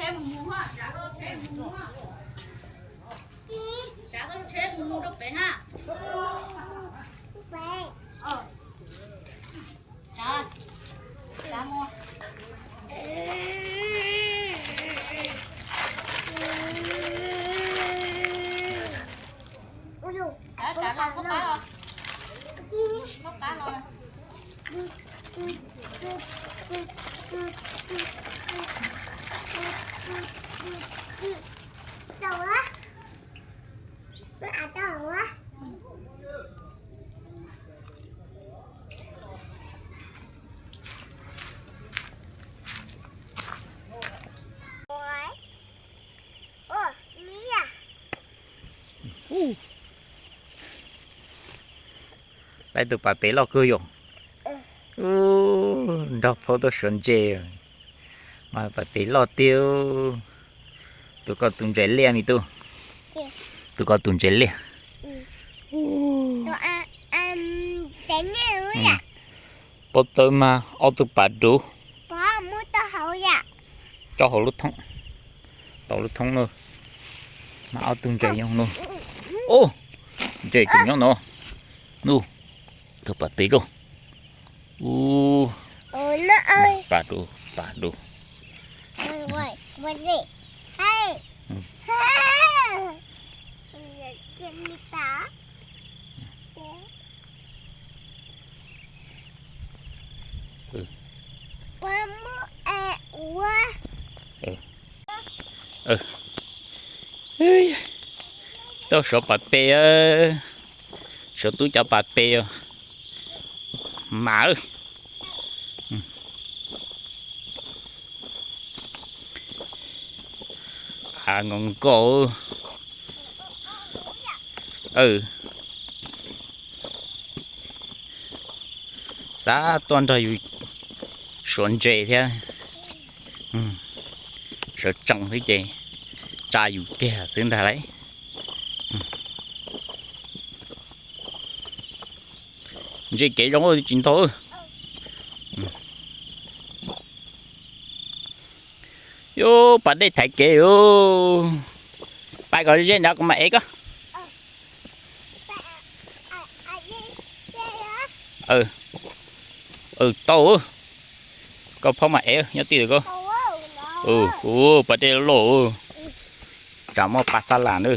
thêm một mũ ha, chả có thêm một mũ ha. Chả có thêm một mũ đâu bé ha. Chả, chả mua. Chả con có cá không? Có cá rồi. Đâu á? Nó ăn đâu á? Đây tụi bà bé lo cười rồi. Đọc photo xuân chê mà bà bé lo tiêu tụi con tụi trẻ lia mi tu tụi con tụi trẻ lia Tụi ăn đánh nhau vậy? bố tôi mà ô tụi bà đủ Có mua tao hậu vậy? cho họ lúc thông tao lúc thông nữa mà ô tụi trẻ nhau nữa ô trẻ cùng nhau nữa nu tụi bà bé rồi Nó ơi bà đủ Wait, hey hey Kim đi ta Qua mua quá tao sợ bà bé ơi sợ túi cho bà bé mà ơi ngon cổ xã toàn thời xuân trẻ thế sợ trồng thế chị cha dù kẻ xin thà đấy chị kể giống rồi chính thôi yo bạn đây thấy kể yo bài gọi gì nào cũng mẹ có tao có phong mẹ nhớ tiền được không bạn đây lộ chả mua bát salad nữa